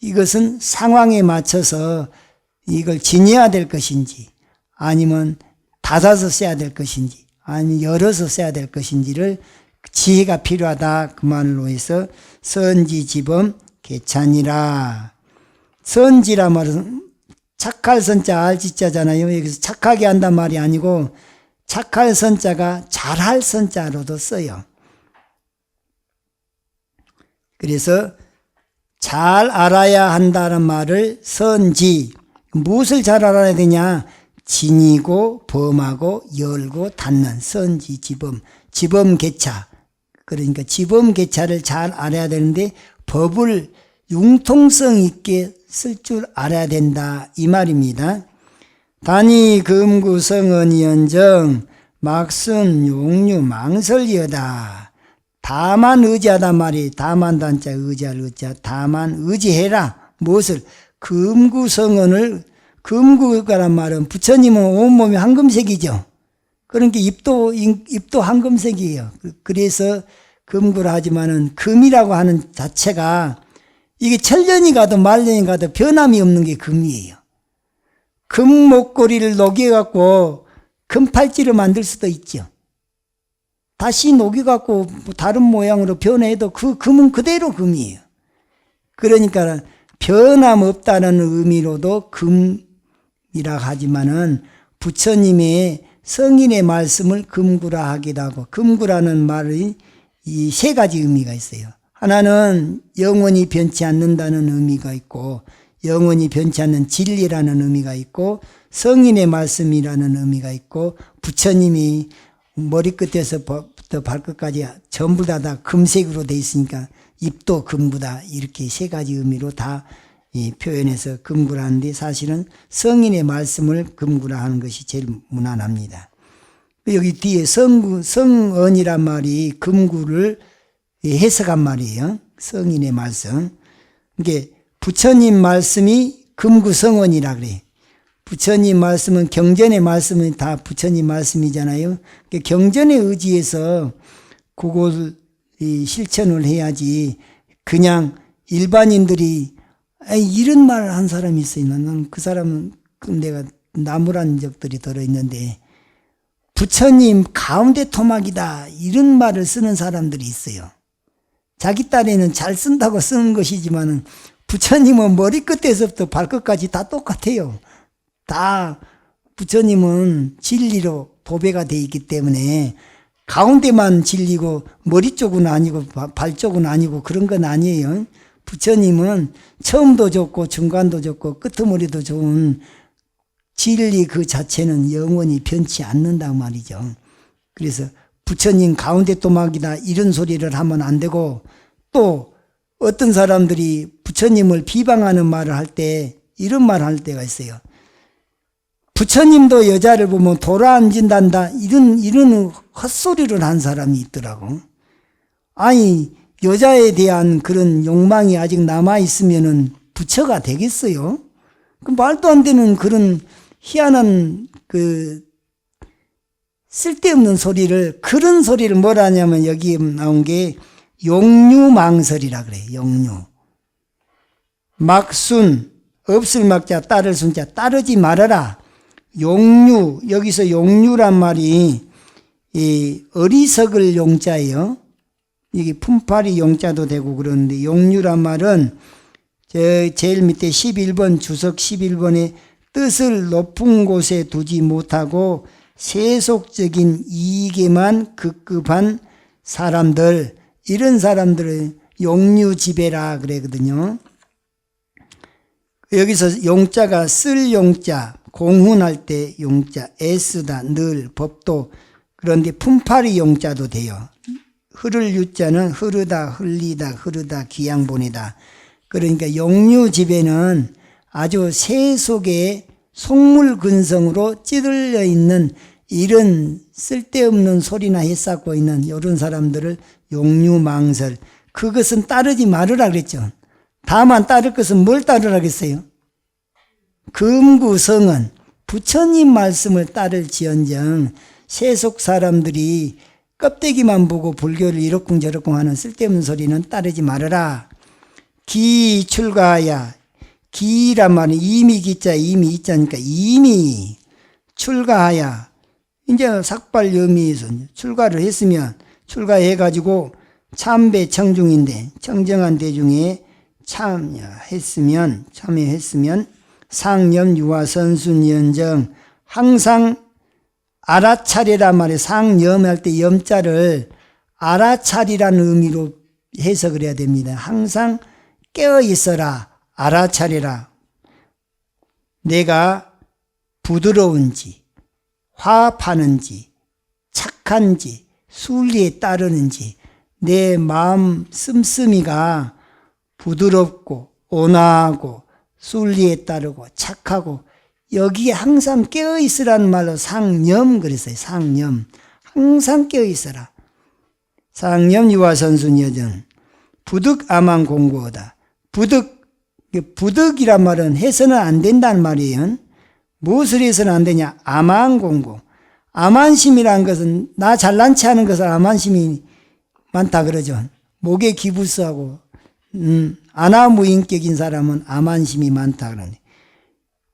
S1: 이것은 상황에 맞춰서 이걸 지녀야 될 것인지, 아니면 닫아서 써야 될 것인지, 아니면 열어서 써야 될 것인지를 지혜가 필요하다. 그 말로 해서 선지지범 개찬이라. 선지라 말은 착할 선자 알지자잖아요. 여기서 착하게 한단 말이 아니고 착할 선자가 잘할 선자로도 써요. 그래서 잘 알아야 한다는 말을 선지, 무엇을 잘 알아야 되냐? 지니고 범하고 열고 닫는 선지지범, 지범개차. 그러니까 지범개차를 잘 알아야 되는데 법을 융통성 있게 쓸 줄 알아야 된다, 이 말입니다. 단이 금구성언이언정 막순 용류 망설이여다. 다만 의지하다 말이, 다만 단자 의지할 의자, 다만 의지해라. 무엇을? 금구성언을, 금구가란 말은 부처님은 온몸이 황금색이죠. 그러니까 입도 황금색이에요. 그래서 금구라 하지만은 금이라고 하는 자체가 이게 천년이 가도 만년이 가도 변함이 없는 게 금이에요. 금 목걸이를 녹여갖고 금 팔찌를 만들 수도 있죠. 다시 녹여갖고 다른 모양으로 변해도 그 금은 그대로 금이에요. 그러니까 변함없다는 의미로도 금이라 하지만은 부처님의 성인의 말씀을 금구라 하기도 하고, 금구라는 말이 이 세 가지 의미가 있어요. 하나는 영원히 변치 않는다는 의미가 있고, 영원히 변치 않는 진리라는 의미가 있고, 성인의 말씀이라는 의미가 있고, 부처님이 머리끝에서부터 발끝까지 전부 다 금색으로 돼 있으니까 입도 금구다, 이렇게 세 가지 의미로 다 표현해서 금구라는데, 사실은 성인의 말씀을 금구라 하는 것이 제일 무난합니다. 여기 뒤에 성언이란 말이 금구를 해석한 말이에요. 성인의 말씀. 이게 부처님 말씀이 금구성언이라 그래요. 부처님 말씀은 경전의 말씀은 다 부처님 말씀이잖아요. 경전에 의지해서 그걸 실천을 해야지 그냥 일반인들이 이런 말을 한 사람이 있어요. 나는 그 사람은 내가 나무란 적들이 들어있는데 부처님 가운데 토막이다 이런 말을 쓰는 사람들이 있어요. 자기 딴에는 잘 쓴다고 쓰는 것이지만 부처님은 머리끝에서부터 발끝까지 다 똑같아요. 다 부처님은 진리로 도배가 되어 있기 때문에 가운데만 진리고 머리 쪽은 아니고 발 쪽은 아니고 그런 건 아니에요. 부처님은 처음도 좋고 중간도 좋고 끄트머리도 좋은 진리 그 자체는 영원히 변치 않는단 말이죠. 그래서 부처님 가운데 토막이다 이런 소리를 하면 안 되고, 또 어떤 사람들이 부처님을 비방하는 말을 할 때 이런 말을 할 때가 있어요. 부처님도 여자를 보면 돌아앉는단다 이런 헛소리를 한 사람이 있더라고. 아니 여자에 대한 그런 욕망이 아직 남아있으면은 부처가 되겠어요? 그 말도 안 되는 그런 희한한 쓸데없는 소리를, 그런 소리를 뭐라 하냐면 여기 나온 게 용유망설이라 그래요. 용유. 막순, 없을 막자 따를 순자, 따르지 말아라. 용유, 여기서 용유란 말이 이 어리석을 용자예요. 이게 품팔이 용자도 되고 그러는데, 용유란 말은 제일 밑에 11번 주석 11번에 뜻을 높은 곳에 두지 못하고 세속적인 이익에만 급급한 사람들, 이런 사람들을 용유지배라 그러거든요. 여기서 용자가 쓸 용자, 공훈할 때 용자, 애쓰다, 늘, 법도, 그런데 품팔이 용자도 돼요. 흐를 유자는 흐르다, 흘리다, 흐르다, 기양 보내다. 그러니까 용유지배는 아주 세속의 속물근성으로 찌들려 있는 이런 쓸데없는 소리나 해쌓고 있는 이런 사람들을 용유망설, 그것은 따르지 말으라 그랬죠. 다만 따를 것은 뭘 따르라 그랬어요? 금구성은 부처님 말씀을 따를지언정 세속 사람들이 껍데기만 보고 불교를 이러쿵저러쿵 하는 쓸데없는 소리는 따르지 말아라. 기 출가하야. 기란 말은 이미 기자, 이미 이자니까 이미 출가하야. 이제 삭발여미에서 출가를 했으면, 출가해가지고 참배 청중인데 청정한 대중에 참여했으면 상념 유화 선순연정, 항상 알아차리란 말에 상념할 때 염자를 알아차리라는 의미로 해석을 해야 됩니다. 항상 깨어있어라, 알아차리라. 내가 부드러운지 화파는지 착한지 순리에 따르는지, 내 마음 씀씀이가 부드럽고 온화하고 순리에 따르고 착하고 여기에 항상 깨어있으라는 말로 상념 그랬어요. 상념. 항상 깨어있어라. 상념 유화선순여정. 부득아만 공고하다. 부득이란 말은 해서는 안 된다는 말이에요. 무엇을 해서는 안 되냐? 아만 공고. 아만심이란 것은, 나 잘난 체 하는 것은 아만심이 많다 그러죠. 목에 기부스하고 아나무인격인 사람은 아만심이 많다 그러네.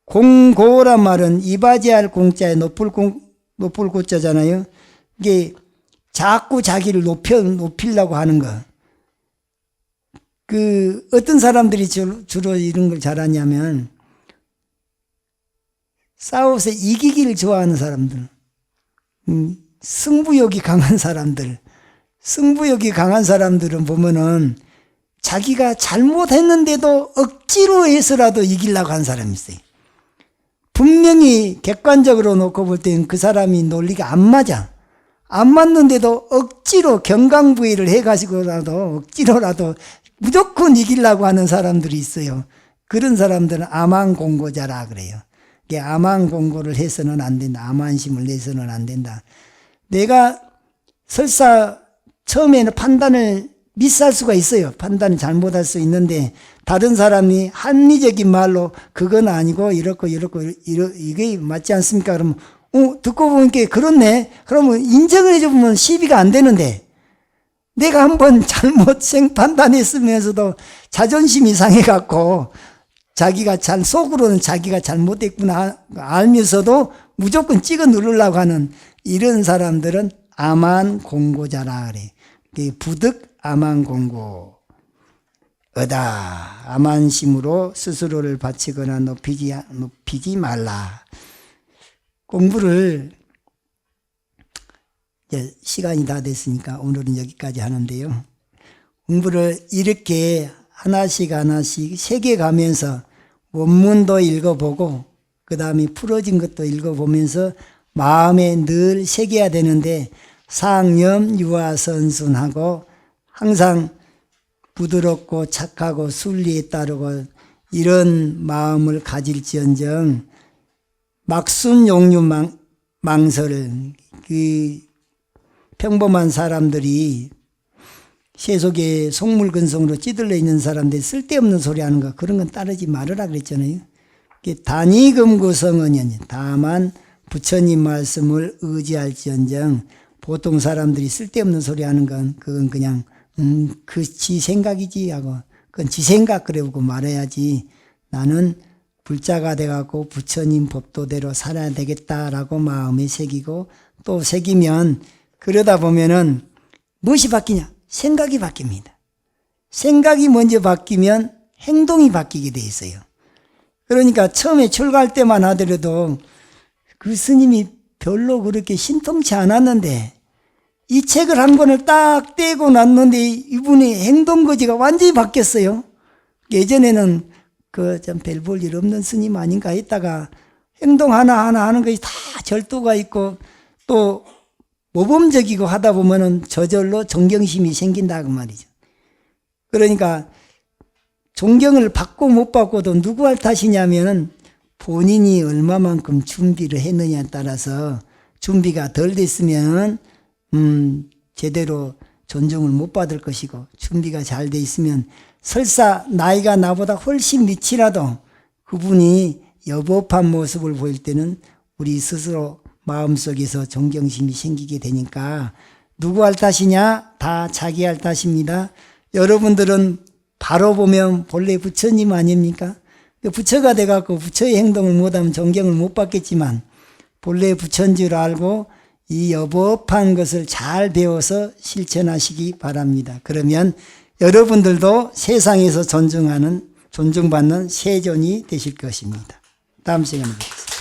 S1: 공고란 말은 이바지할 공자에 높을 고자잖아요. 이게 자꾸 자기를 높이려고 하는 거. 어떤 사람들이 주로 이런 걸 잘하냐면, 싸워서 이기기를 좋아하는 사람들, 승부욕이 강한 사람들, 승부욕이 강한 사람들은 보면은 자기가 잘못했는데도 억지로 해서라도 이기려고 하는 사람이 있어요. 분명히 객관적으로 놓고 볼 때는 그 사람이 논리가 안 맞아. 안 맞는데도 억지로 경강부의를 해가지고라도 억지로라도 무조건 이기려고 하는 사람들이 있어요. 그런 사람들은 아만공고자라 그래요. 아만공고를 해서는 안 된다. 아만심을 내서는 안 된다. 내가 설사 처음에는 판단을 미스할 수가 있어요. 판단을 잘못할 수 있는데 다른 사람이 합리적인 말로 그건 아니고 이렇고 이게 맞지 않습니까? 그러면 듣고 보니까 그렇네. 그러면 인정을 해주면 시비가 안 되는데 내가 한번 잘못 판단했으면서도 자존심이 상해갖고 자기가 속으로는 자기가 잘못했구나 알면서도 무조건 찍어 누르려고 하는 이런 사람들은 아만공고자라 그래. 부득 아만공고. 아만심으로 스스로를 바치거나 높이지 말라. 공부를 이제 시간이 다 됐으니까 오늘은 여기까지 하는데요. 공부를 이렇게 하나씩 새겨가면서 원문도 읽어보고 그 다음에 풀어진 것도 읽어보면서 마음에 늘 새겨야 되는데 상념 유아선순하고 항상 부드럽고 착하고 순리에 따르고 이런 마음을 가질지언정 막순용유망설 평범한 사람들이 새 속에 속물근성으로 찌들러 있는 사람들이 쓸데없는 소리 하는 거 그런 건 따르지 말으라 그랬잖아요. 단이금구성은연 다만 부처님 말씀을 의지할지언정 보통 사람들이 쓸데없는 소리 하는 건 그건 그냥 그 지 생각이지 하고 그건 지 생각 그래보고 말해야지 나는 불자가 돼갖고 부처님 법도대로 살아야 되겠다라고 마음에 새기고 또 새기면 그러다 보면은 무엇이 바뀌냐? 생각이 바뀝니다. 생각이 먼저 바뀌면 행동이 바뀌게 돼 있어요. 그러니까 처음에 출가할 때만 하더라도 그 스님이 별로 그렇게 신통치 않았는데 이 책을 한 권을 딱 떼고 났는데 이분의 행동거지가 완전히 바뀌었어요. 예전에는 참 별 볼 일 없는 스님 아닌가 했다가 행동 하나하나 하는 것이 다 절도가 있고 또 모범적이고 하다 보면은 저절로 존경심이 생긴다 그 말이죠. 그러니까 존경을 받고 못 받고도 누구 할 탓이냐면은 본인이 얼마만큼 준비를 했느냐에 따라서 준비가 덜 됐으면 제대로 존중을 못 받을 것이고 준비가 잘 돼 있으면 설사 나이가 나보다 훨씬 밑이라도 그분이 여법한 모습을 보일 때는 우리 스스로 마음속에서 존경심이 생기게 되니까 누구 할 탓이냐? 다 자기 할 탓입니다. 여러분들은 바로 보면 본래 부처님 아닙니까? 부처가 돼갖고 부처의 행동을 못하면 존경을 못 받겠지만 본래 부처인 줄 알고 이 여법한 것을 잘 배워서 실천하시기 바랍니다. 그러면 여러분들도 세상에서 존중받는 세존이 되실 것입니다. 다음 시간에 뵙겠습니다.